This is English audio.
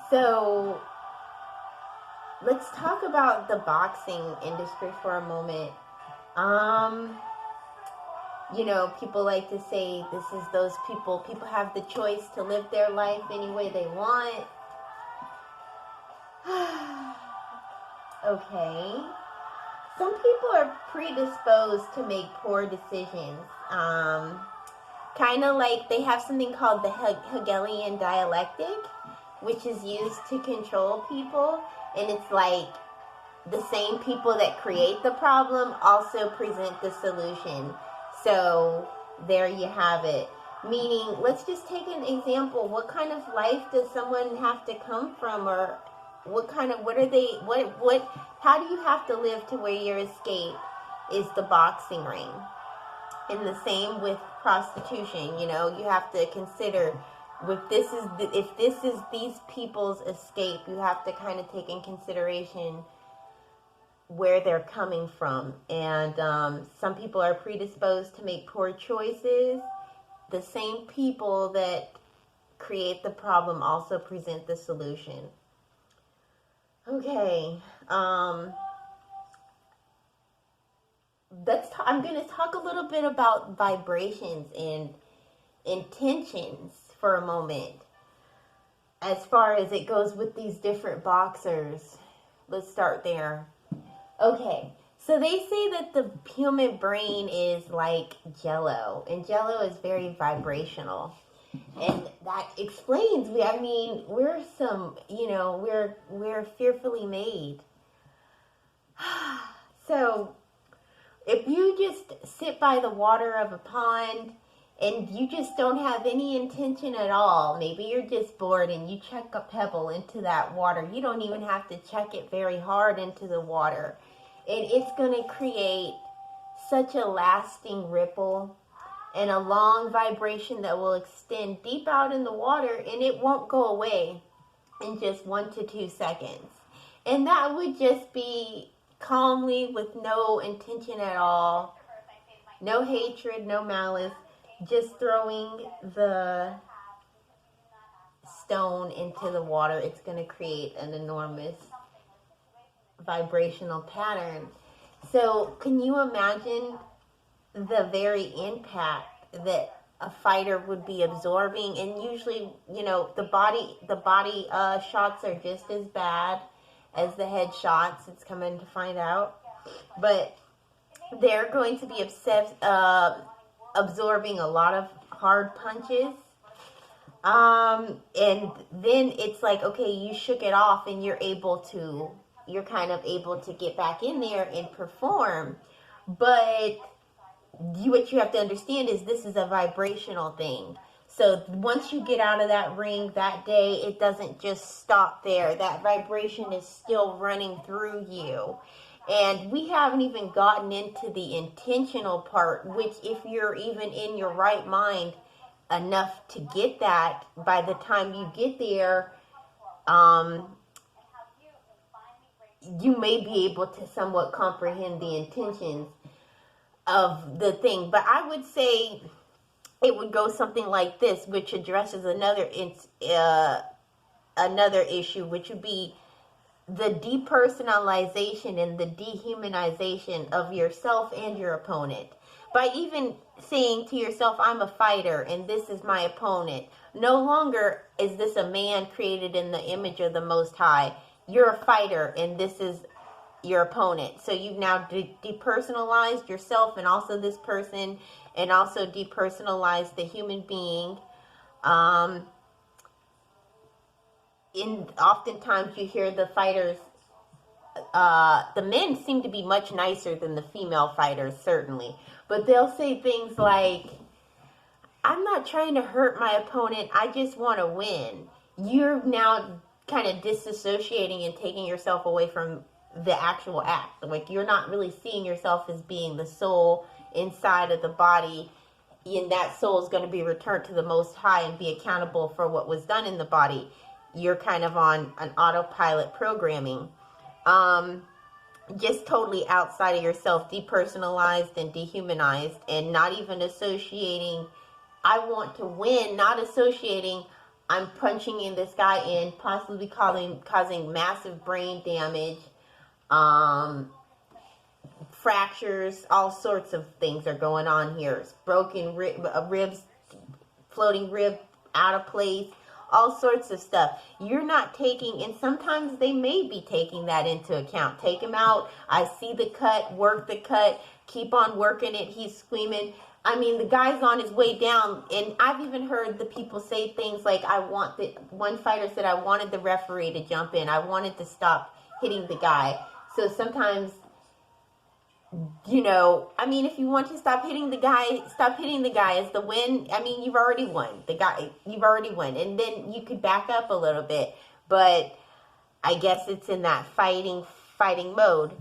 So let's talk about the boxing industry for a moment. Um, people like to say this is those people. People have the choice to live their life any way they want. Okay. Some people are predisposed to make poor decisions. Kind of like they have something called the Hegelian dialectic, which is used to control people. And it's like the same people that create the problem also present the solution. So there you have it. Meaning, let's just take an example. What kind of life does someone have to come from, or how do you have to live to where your escape is the boxing ring? And the same with prostitution. You have to consider if this is these people's escape, you have to kind of take in consideration where they're coming from. And some people are predisposed to make poor choices. The same people that create the problem also present the solution. Okay. I'm going to talk a little bit about vibrations and intentions for a moment. As far as it goes with these different boxers. Let's start there. Okay, so they say that the human brain is like jello, and jello is very vibrational. And that explains, we're fearfully made. So, if you just sit by the water of a pond and you just don't have any intention at all, maybe you're just bored and you chuck a pebble into that water. You don't even have to chuck it very hard into the water. And it's going to create such a lasting ripple and a long vibration that will extend deep out in the water, and it won't go away in just 1 to 2 seconds. And that would just be calmly, with no intention at all, no hatred, no malice, just throwing the stone into the water. It's going to create an enormous vibrational pattern. So can you imagine the very impact that a fighter would be absorbing? And usually, the body shots are just as bad as the head shots. It's coming to find out, but they're going to be absorbing a lot of hard punches. And then it's like, okay, you shook it off and you're kind of able to get back in there and perform. But what you have to understand is this is a vibrational thing. So once you get out of that ring that day, it doesn't just stop there. That vibration is still running through you. And we haven't even gotten into the intentional part, which if you're even in your right mind enough to get that, by the time you get there, you may be able to somewhat comprehend the intentions of the thing. But I would say it would go something like this, which addresses another issue, which would be the depersonalization and the dehumanization of yourself and your opponent. By even saying to yourself, I'm a fighter and this is my opponent, no longer is this a man created in the image of the Most High. You're a fighter and this is your opponent. So you've now depersonalized yourself and also this person, and also depersonalized the human being. Oftentimes you hear the fighters, the men seem to be much nicer than the female fighters, certainly. But they'll say things like, I'm not trying to hurt my opponent, I just want to win. You're now kind of disassociating and taking yourself away from the actual act. Like, you're not really seeing yourself as being the soul inside of the body, and that soul is going to be returned to the Most High and be accountable for what was done in the body. You're kind of on an autopilot programming. Just totally outside of yourself, depersonalized and dehumanized, and not even associating, I want to win, not associating, I'm punching in this guy in, possibly causing massive brain damage, fractures, all sorts of things are going on here. Broken ribs, floating rib out of place, all sorts of stuff. You're not taking, and sometimes they may be taking that into account. Take him out. I see the cut, work the cut, keep on working it. He's screaming. I mean, the guy's on his way down, and I've even heard the people say things like, one fighter said, I wanted the referee to jump in. I wanted to stop hitting the guy. So sometimes, you know, I mean, if you want to stop hitting the guy, stop hitting the guy. Is the win? I mean, you've already won. You've already won. And then you could back up a little bit. But I guess it's in that fighting mode.